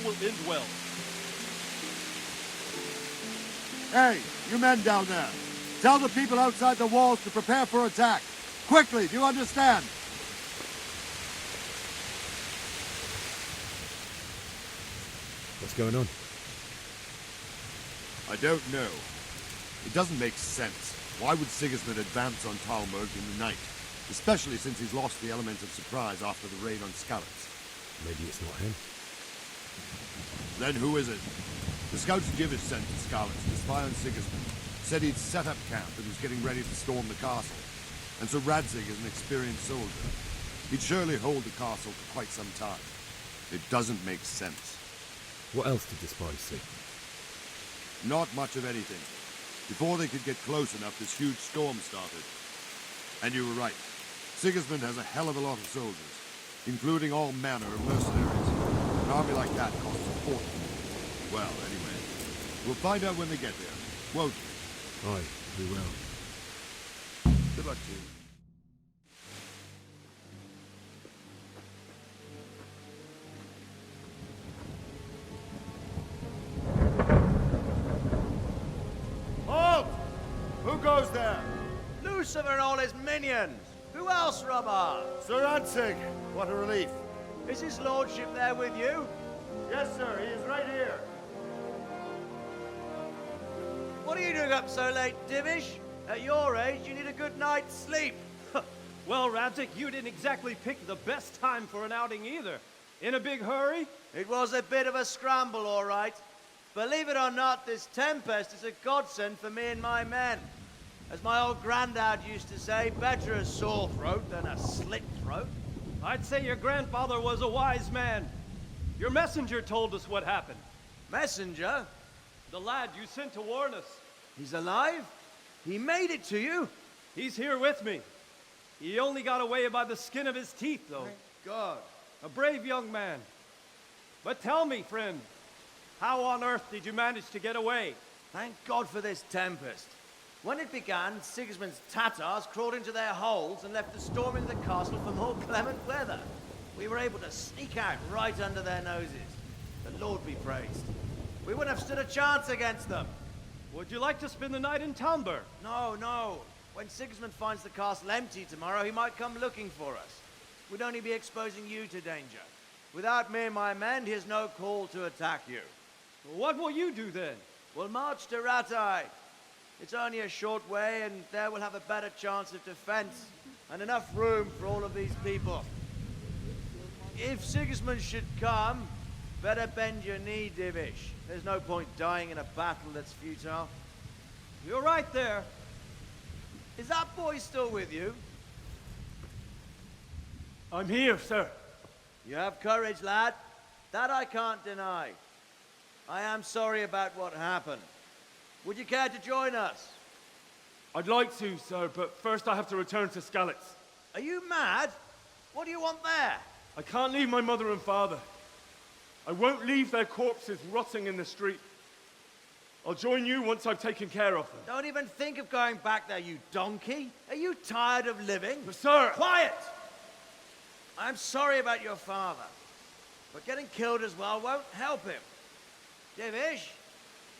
will end well. Hey, you men down there. Tell the people outside the walls to prepare for attack. Quickly, do you understand? What's going on? I don't know. It doesn't make sense. Why would Sigismund advance on Talmberg in the night? Especially since he's lost the element of surprise after the raid on Skalitz. Maybe it's not him. Then who is it? The scouts Jivish sent to Skalitz to spy on Sigismund. Said he'd set up camp and was getting ready to storm the castle. And so Radzig is an experienced soldier. He'd surely hold the castle for quite some time. It doesn't make sense. What else did the spies see? Not much of anything. Before they could get close enough, this huge storm started. And you were right. Sigismund has a hell of a lot of soldiers, including all manner of mercenaries. An army like that costs a fortune. Well, anyway, we'll find out when they get there, won't we? Aye, we will. Good luck to you. Halt! Who goes there? Lucifer and all his minions. Who else, Robert? Sir Radzig. What a relief. Is his lordship there with you? Yes, sir. He is right here. What are you doing up so late, Divish? At your age, you need a good night's sleep. Well, Radzig, you didn't exactly pick the best time for an outing either. In a big hurry? It was a bit of a scramble, all right. Believe it or not, this tempest is a godsend for me and my men. As my old granddad used to say, better a sore throat than a slit throat. I'd say your grandfather was a wise man. Your messenger told us what happened. Messenger? The lad you sent to warn us. He's alive? He made it to you? He's here with me. He only got away by the skin of his teeth, though. Thank God. A brave young man. But tell me, friend, how on earth did you manage to get away? Thank God for this tempest. When it began, Sigismund's Tatars crawled into their holes and left the storm in the castle for more clement weather. We were able to sneak out right under their noses. The Lord be praised. We wouldn't have stood a chance against them. Would you like to spend the night in Talmberg? No, no. When Sigismund finds the castle empty tomorrow, he might come looking for us. We'd only be exposing you to danger. Without me and my men, he has no call to attack you. What will you do then? We'll march to Ratai. It's only a short way, and there we'll have a better chance of defense and enough room for all of these people. If Sigismund should come, better bend your knee, Divish. There's no point dying in a battle that's futile. You're right there. Is that boy still with you? I'm here, sir. You have courage, lad. That I can't deny. I am sorry about what happened. Would you care to join us? I'd like to, sir, but first I have to return to Skalitz. Are you mad? What do you want there? I can't leave my mother and father. I won't leave their corpses rotting in the street. I'll join you once I've taken care of them. Don't even think of going back there, you donkey. Are you tired of living? But sir! Quiet! I'm sorry about your father, but getting killed as well won't help him. Divish,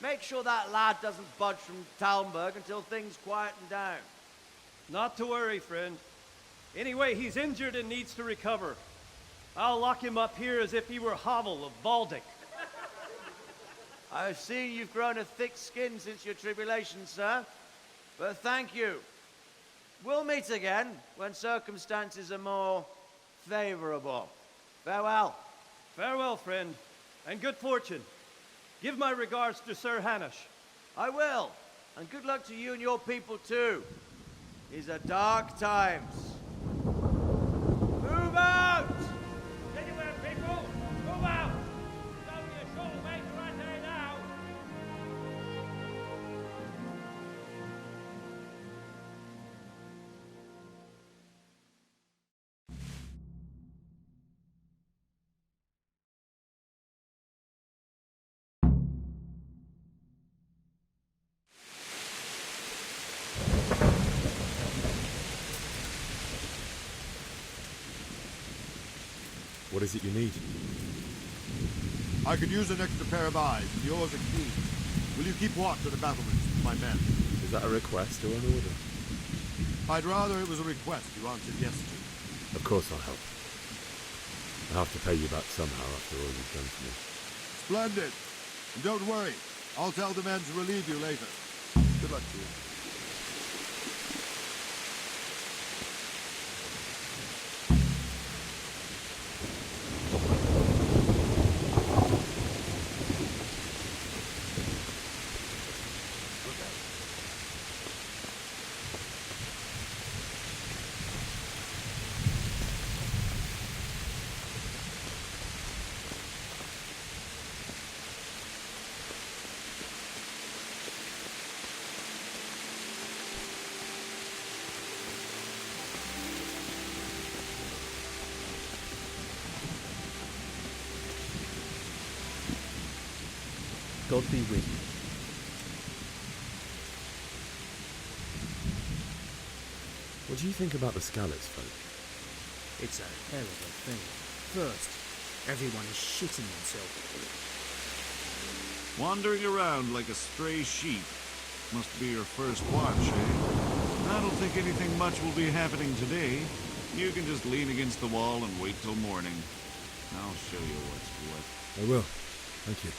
make sure that lad doesn't budge from Talmberg until things quieten down. Not to worry, friend. Anyway, he's injured and needs to recover. I'll lock him up here as if he were Havel of Baldic. I've seen you've grown a thick skin since your tribulation, sir. But thank you. We'll meet again when circumstances are more favorable. Farewell. Farewell, friend, and good fortune. Give my regards to Sir Hanush. I will. And good luck to you and your people, too. These are dark times. Move out! Anywhere, people! Move out! It's only a short way to right there now. What is it you need? I could use an extra pair of eyes, and yours are keen. Will you keep watch at the battlements with my men? Is that a request or an order? I'd rather it was a request you answered yes to. Of course I'll help. I'll have to pay you back somehow after all you've done for me. Splendid. And don't worry. I'll tell the men to relieve you later. Good luck to you. God be with you. What do you think about the Scalise folk? It's a terrible thing. First, everyone is shitting themselves. Wandering around like a stray sheep. Must be your first watch, eh? I don't think anything much will be happening today. You can just lean against the wall and wait till morning. I'll show you what's what. I will. Thank you.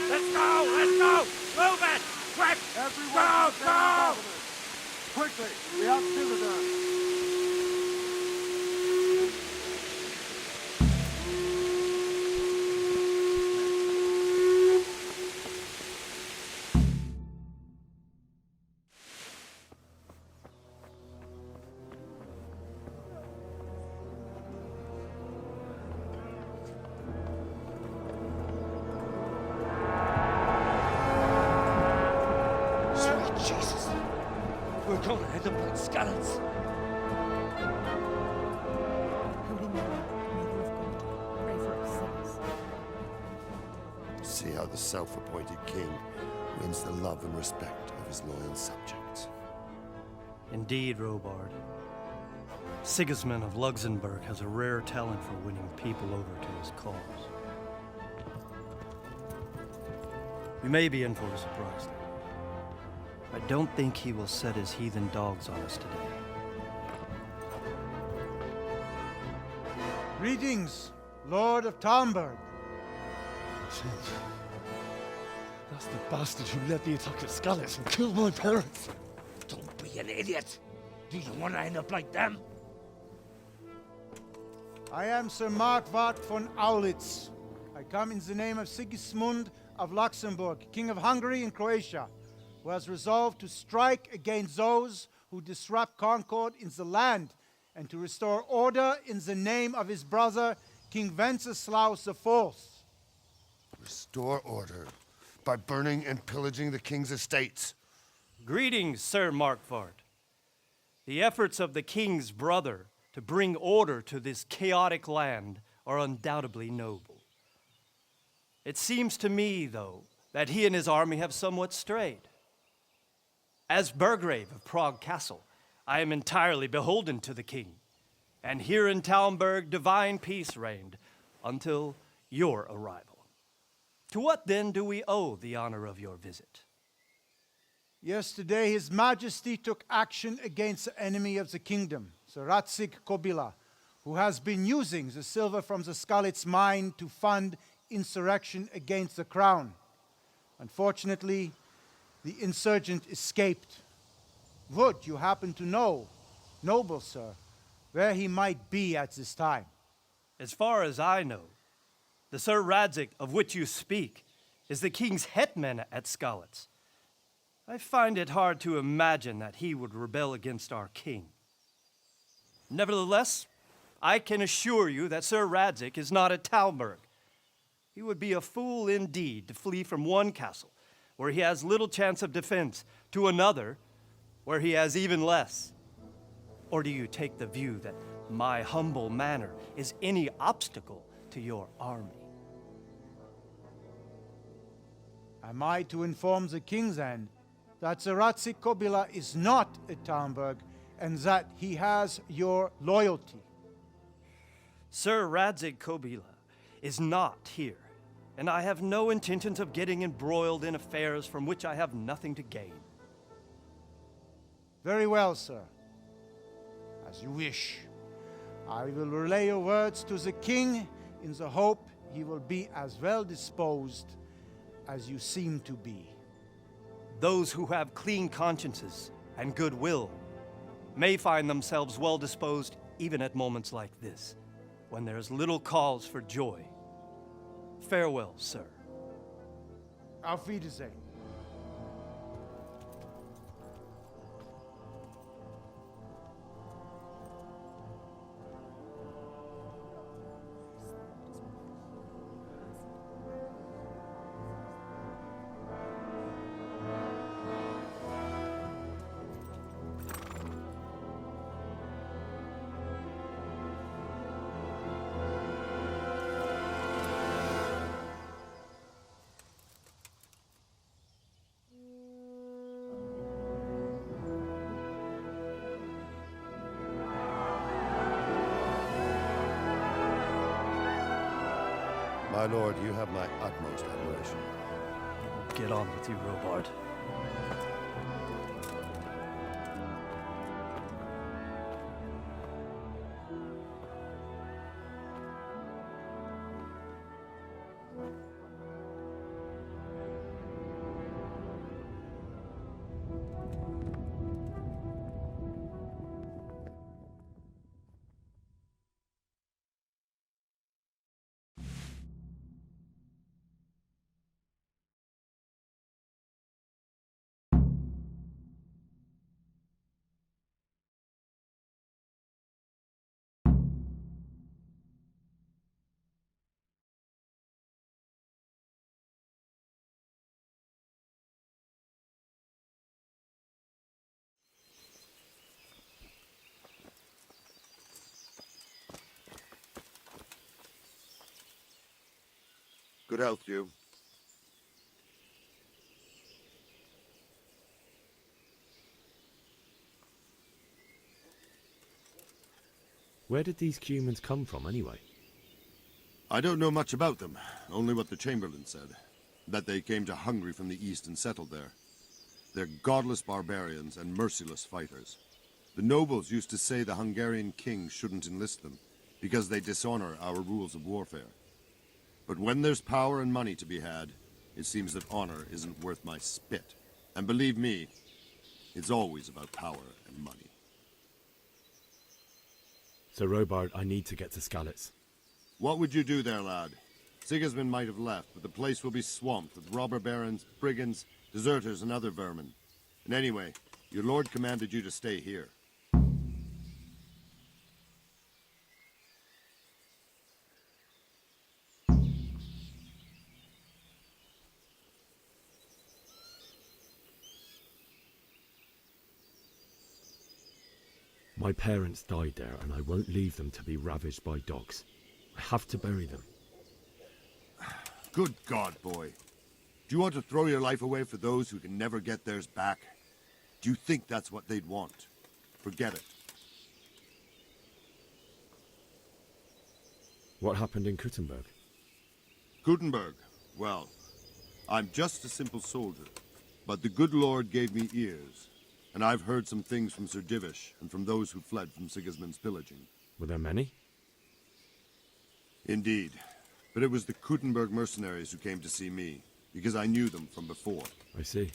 Let's go! Let's go! Move it! Quick! Everyone, Go! Quickly, we have citizens. Sweet Jesus! We're gonna hit them like skeletons. Holy Mary, Mother of God, pray for us sinners. See how the self-appointed king wins the love and respect of his loyal subjects. Indeed, Robard. Sigismund of Luxembourg has a rare talent for winning people over to his cause. We may be in for a surprise, though. I don't think he will set his heathen dogs on us today. Greetings, Lord of Talmberg. That's the bastard who led the attack at Scalise and killed my parents. Don't be an idiot. Do you want to end up like them? I am Sir Markwart von Aulitz. I come in the name of Sigismund of Luxembourg, King of Hungary and Croatia, who has resolved to strike against those who disrupt concord in the land and to restore order in the name of his brother, King Wenceslaus IV. Restore order by burning and pillaging the king's estates. Greetings, Sir Markwart. The efforts of the king's brother to bring order to this chaotic land are undoubtedly noble. It seems to me, though, that he and his army have somewhat strayed. As Burgrave of Prague Castle, I am entirely beholden to the king, and here in Talmberg divine peace reigned until your arrival. To what then do we owe the honor of your visit? Yesterday, His Majesty took action against the enemy of the kingdom, Sir Radzig Kobyla, who has been using the silver from the Scalise mine to fund insurrection against the crown. Unfortunately, the insurgent escaped. Would you happen to know, noble sir, where he might be at this time? As far as I know, the Sir Radzig of which you speak is the king's hetman at Scalise. I find it hard to imagine that he would rebel against our king. Nevertheless, I can assure you that Sir Radzig is not at Talmberg. He would be a fool indeed to flee from one castle, where he has little chance of defense, to another, where he has even less. Or do you take the view that my humble manner is any obstacle to your army? Am I to inform the king then that Sir Radzig Kobyla is not at Talmberg and that he has your loyalty? Sir Radzig Kobyla is not here, and I have no intentions of getting embroiled in affairs from which I have nothing to gain. Very well, sir. As you wish. I will relay your words to the king in the hope he will be as well disposed as you seem to be. Those who have clean consciences and goodwill may find themselves well disposed even at moments like this, when there is little cause for joy. Farewell, sir. Auf Wiedersehen. My lord, you have my utmost admiration. Get on with you, Robard. Good health to you. Where did these humans come from, anyway? I don't know much about them, only what the Chamberlain said. That they came to Hungary from the east and settled there. They're godless barbarians and merciless fighters. The nobles used to say the Hungarian king shouldn't enlist them, because they dishonor our rules of warfare. But when there's power and money to be had, it seems that honor isn't worth my spit. And believe me, it's always about power and money. So, Robard, I need to get to Skalitz. What would you do there, lad? Sigismund might have left, but the place will be swamped with robber barons, brigands, deserters, and other vermin. And anyway, your lord commanded you to stay here. My parents died there, and I won't leave them to be ravaged by dogs. I have to bury them. Good God, boy. Do you want to throw your life away for those who can never get theirs back? Do you think that's what they'd want? Forget it. What happened in Kuttenberg? Gutenberg. Well, I'm just a simple soldier, but the good Lord gave me ears, and I've heard some things from Sir Divish and from those who fled from Sigismund's pillaging. Were there many? Indeed, but it was the Kuttenberg mercenaries who came to see me, because I knew them from before. I see.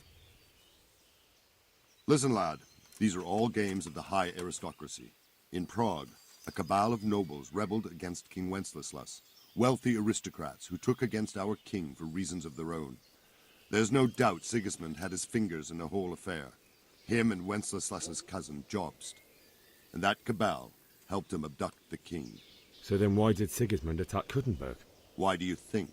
Listen, lad, these are all games of the high aristocracy. In Prague, a cabal of nobles rebelled against King Wenceslas, wealthy aristocrats who took against our king for reasons of their own. There's no doubt Sigismund had his fingers in the whole affair. Him and Wenceslas's cousin, Jobst. And that cabal helped him abduct the king. So then why did Sigismund attack Kuttenberg? Why do you think?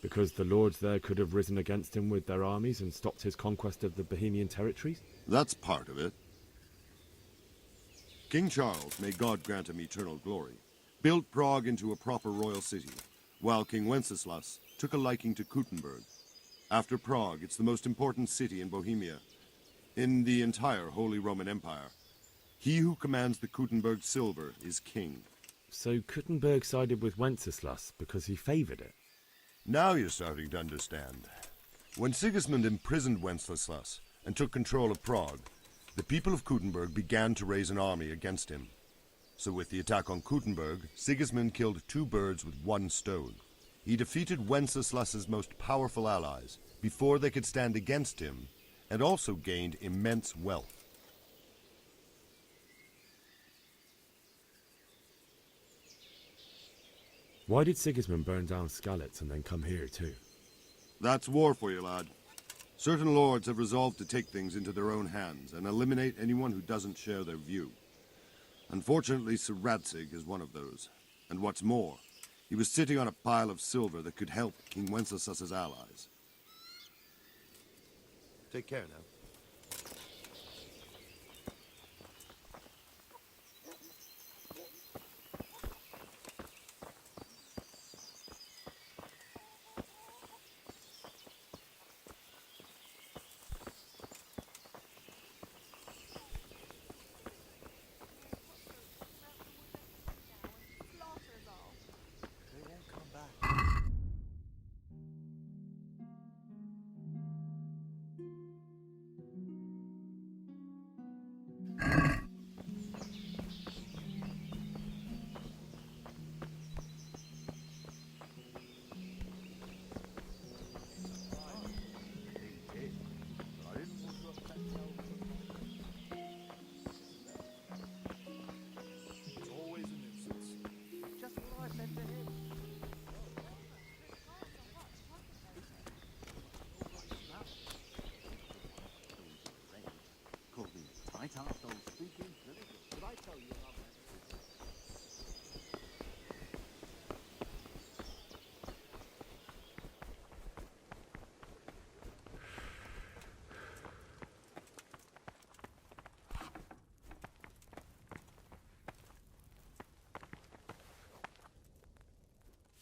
Because the lords there could have risen against him with their armies and stopped his conquest of the Bohemian territories? That's part of it. King Charles, may God grant him eternal glory, built Prague into a proper royal city, while King Wenceslas took a liking to Kuttenberg. After Prague, it's the most important city in Bohemia, in the entire Holy Roman Empire. He who commands the Kuttenberg silver is king. So Kuttenberg sided with Wenceslas because he favoured it? Now you're starting to understand. When Sigismund imprisoned Wenceslas and took control of Prague, the people of Kuttenberg began to raise an army against him. So with the attack on Kuttenberg, Sigismund killed two birds with one stone. He defeated Wenceslas's most powerful allies before they could stand against him, and also gained immense wealth. Why did Sigismund burn down Skalitz and then come here too? That's war for you, lad. Certain lords have resolved to take things into their own hands and eliminate anyone who doesn't share their view. Unfortunately, Sir Radzig is one of those. And what's more, he was sitting on a pile of silver that could help King Wenceslas's allies. Take care now.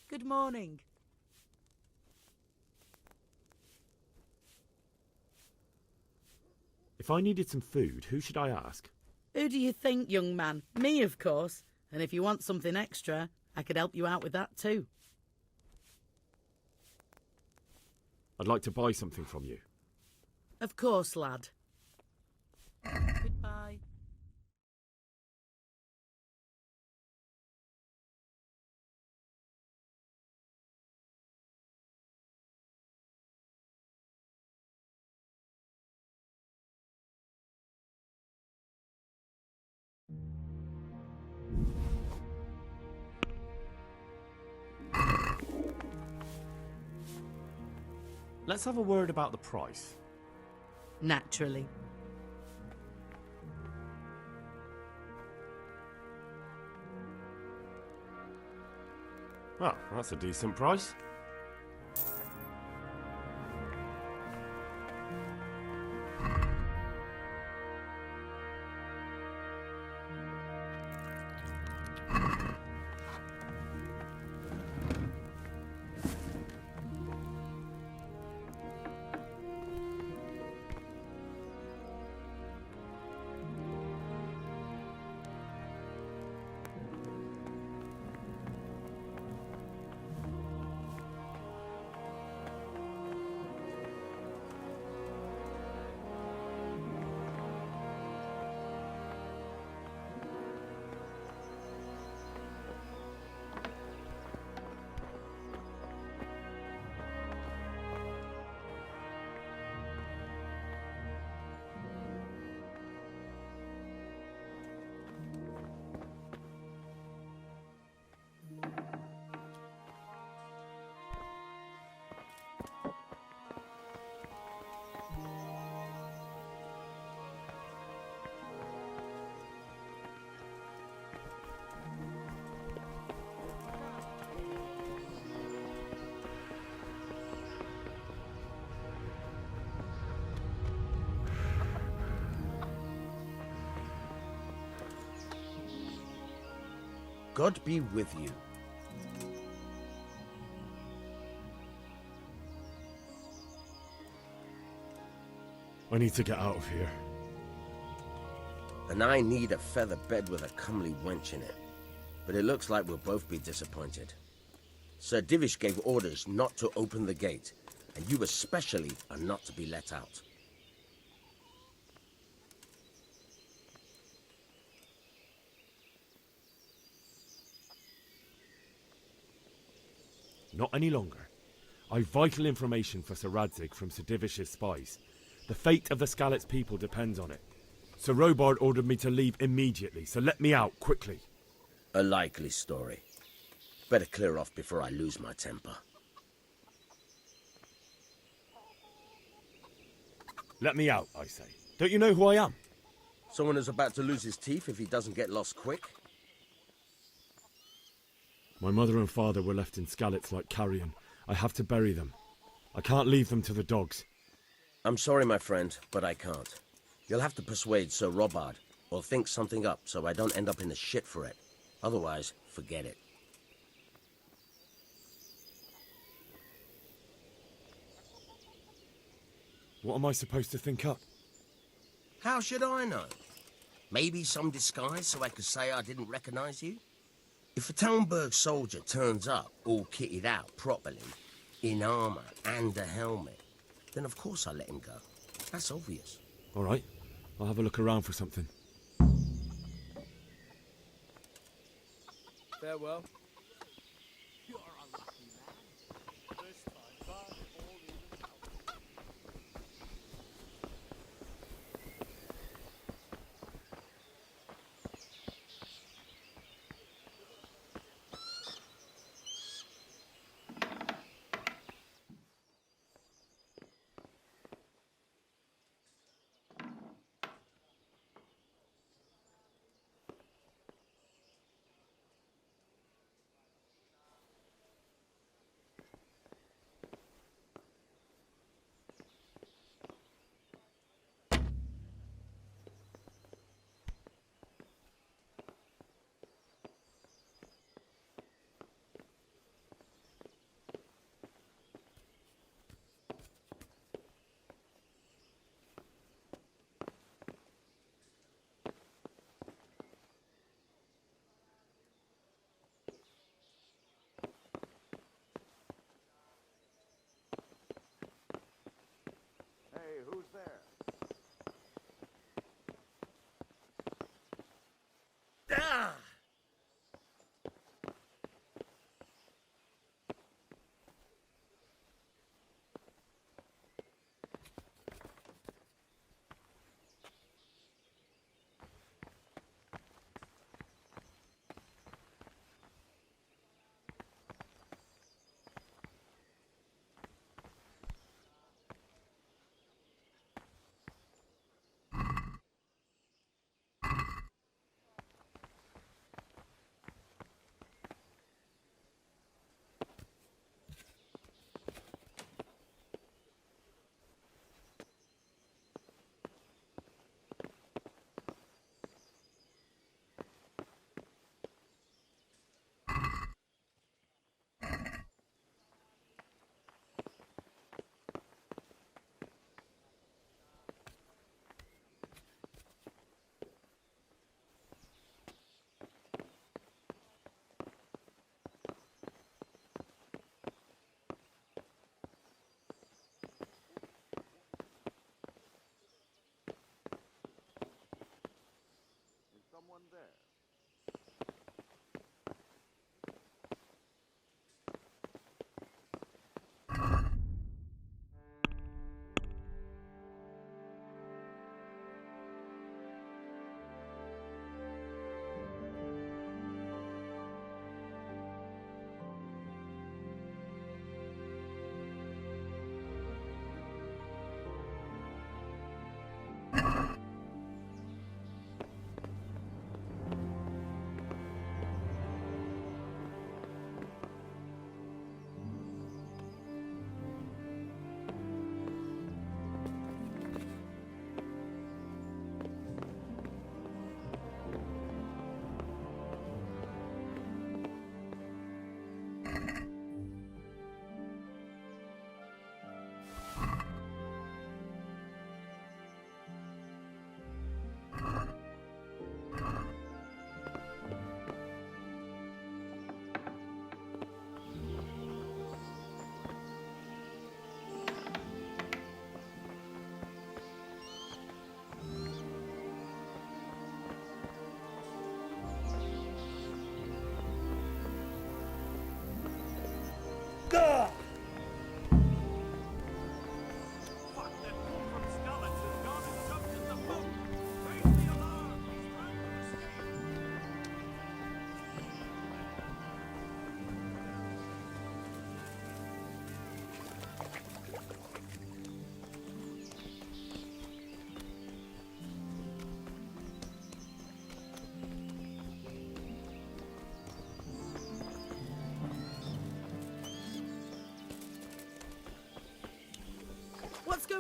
Good morning. If I needed some food, who should I ask? Who do you think, young man? Me, of course. And if you want something extra, I could help you out with that too. I'd like to buy something from you. Of course, lad. Goodbye. Let's have a word about the price. Naturally. Well, that's a decent price. God be with you. I need to get out of here. And I need a feather bed with a comely wench in it. But it looks like we'll both be disappointed. Sir Divish gave orders not to open the gate, and you especially are not to be let out. Not any longer. I've vital information for Sir Radzig from Sir Divish's spies. The fate of the Skalitz people depends on it. Sir Robard ordered me to leave immediately, so let me out, quickly. A likely story. Better clear off before I lose my temper. Let me out, I say. Don't you know who I am? Someone who's about to lose his teeth if he doesn't get lost quick? My mother and father were left in Skalitz like carrion. I have to bury them. I can't leave them to the dogs. I'm sorry, my friend, but I can't. You'll have to persuade Sir Robard, or think something up so I don't end up in the shit for it. Otherwise, forget it. What am I supposed to think up? How should I know? Maybe some disguise so I could say I didn't recognize you? If a Talmberg soldier turns up all kitted out properly, in armor and a helmet, then of course I'll let him go. That's obvious. All right, I'll have a look around for something. Farewell.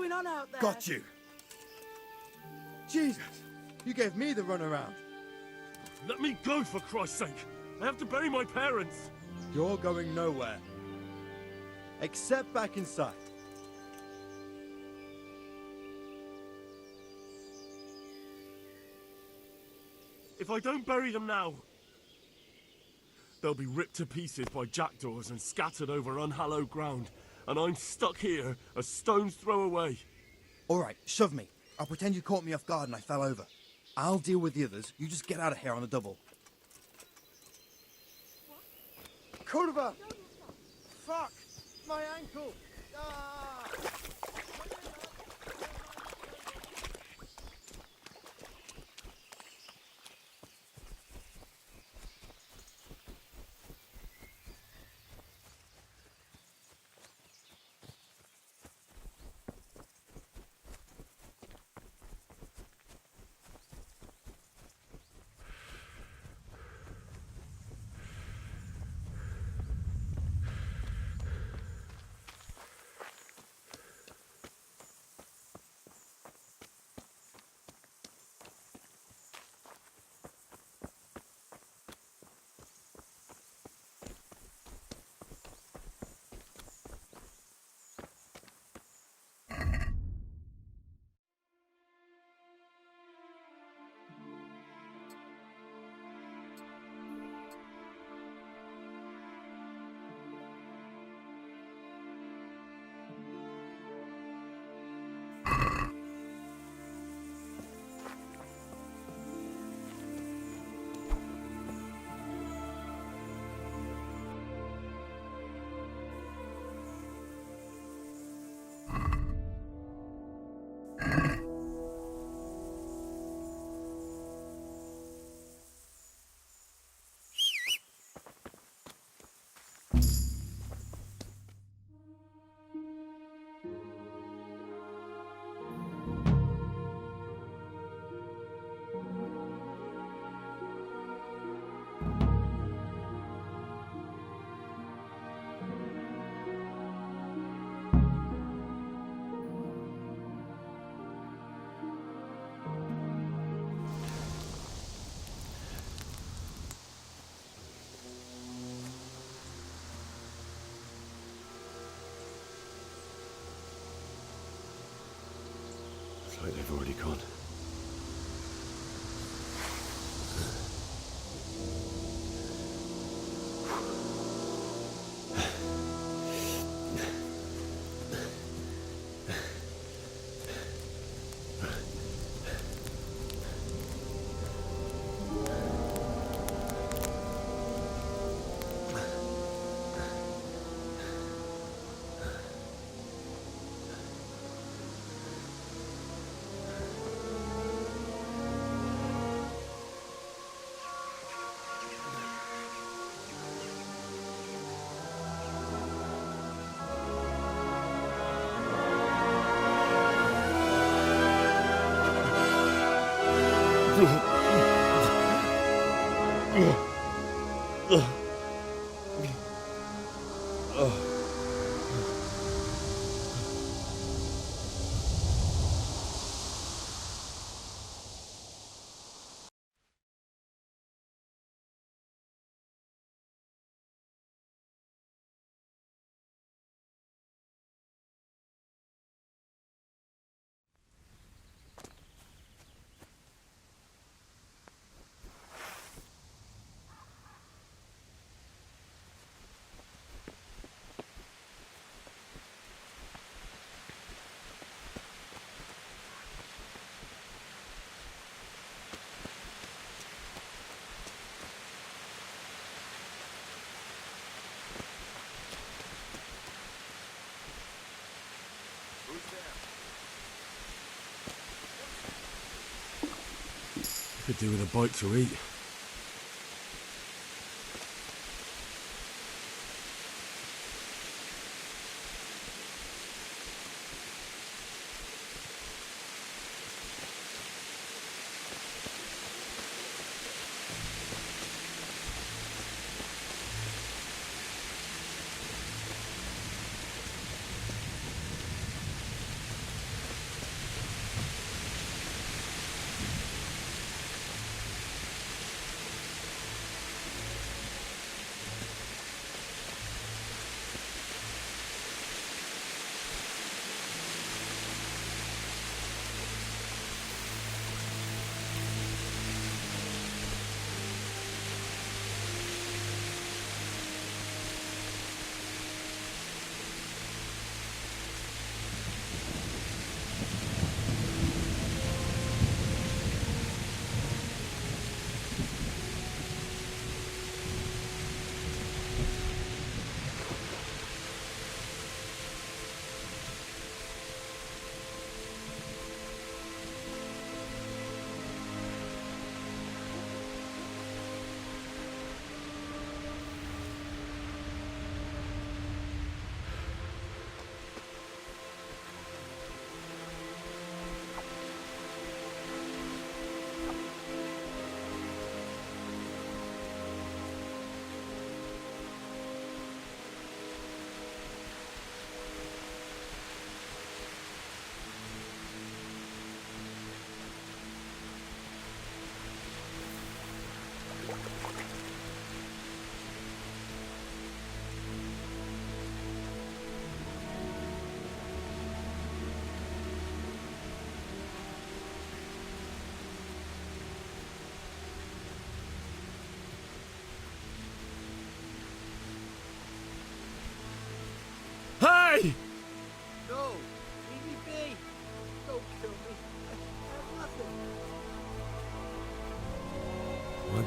going on out there? Got you. Jesus, you gave me the runaround. Let me go, for Christ's sake! I have to bury my parents! You're going nowhere. Except back inside. If I don't bury them now, they'll be ripped to pieces by jackdaws and scattered over unhallowed ground, and I'm stuck here, a stone's throw away. All right, shove me. I'll pretend you caught me off guard and I fell over. I'll deal with the others. You just get out of here on the double. Kurva! Fuck! My ankle! Ah! It's like they've already gone. Could do with a bite to eat.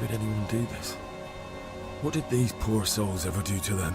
would anyone do this? What did these poor souls ever do to them?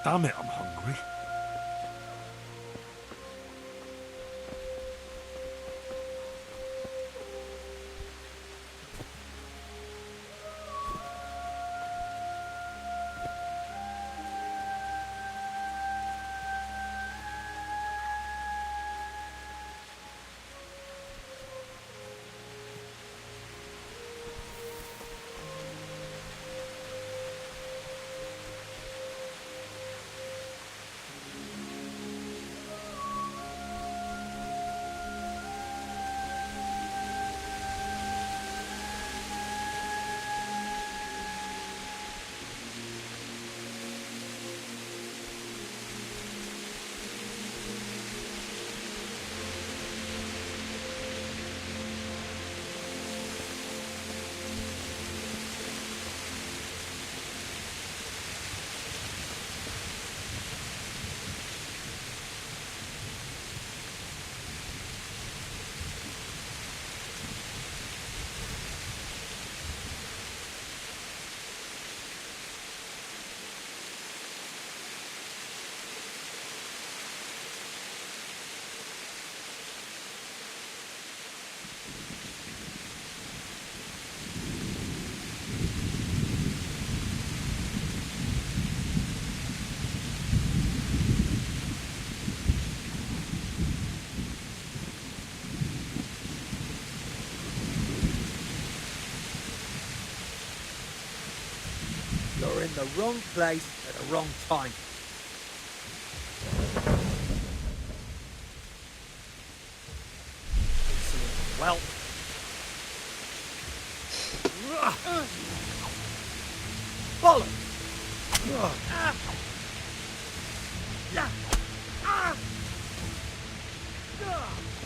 Damn it, I'm hungry. You're in the wrong place at the wrong time. Excellent. Well. Follow.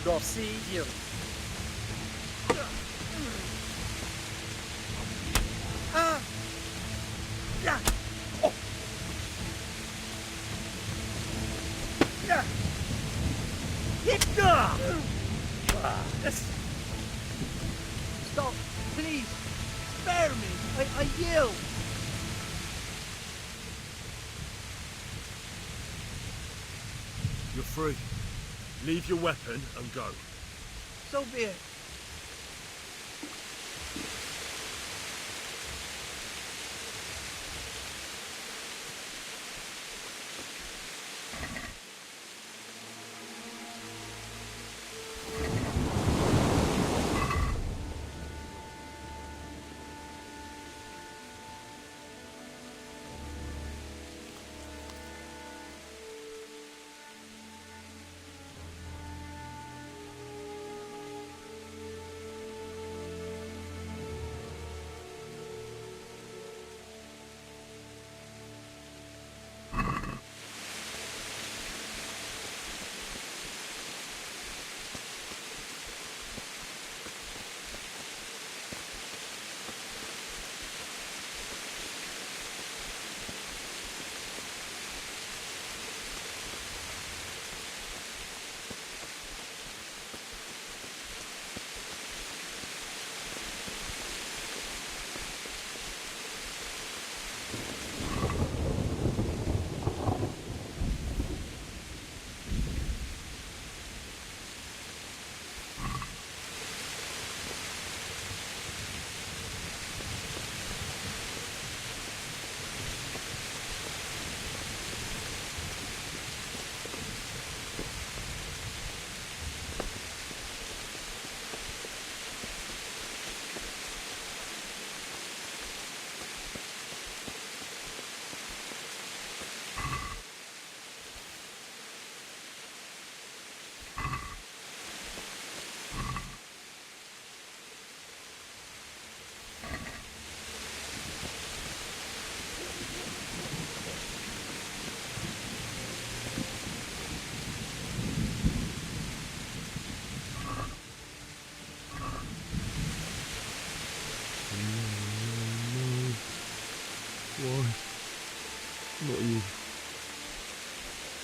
Procedure. Stop, please. Spare me. I yield. You're free. Leave your weapon and go. So be it.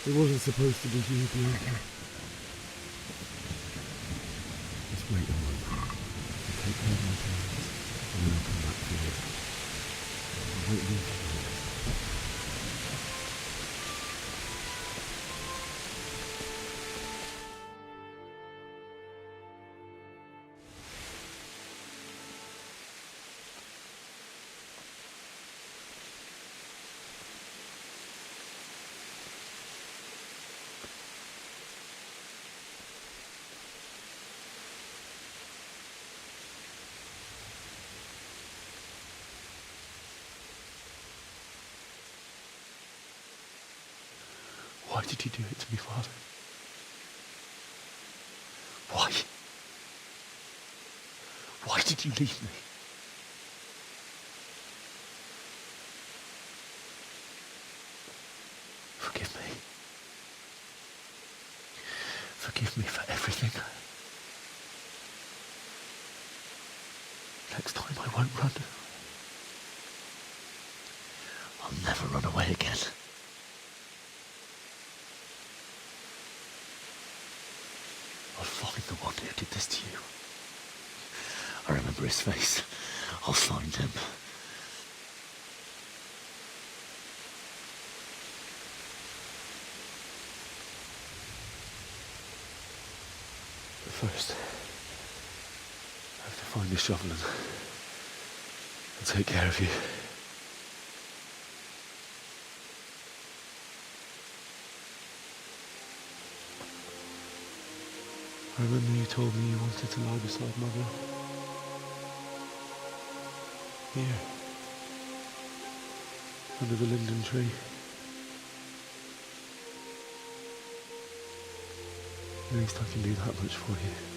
It wasn't supposed to be you, Bianca. Just wait a moment. I'll take care of my parents, and then I'll come back for you. I'll wait here for you. Why did you do it to me, Father? Why? Why did you leave me? Forgive me. Forgive me for everything. Next time I won't run. I'll never run away again. I'll find the one who did this to you. I remember his face. I'll find him. But first, I have to find this shovel and take care of you. I remember you told me you wanted to lie beside Mother. Here. Under the linden tree. At least I can do that much for you.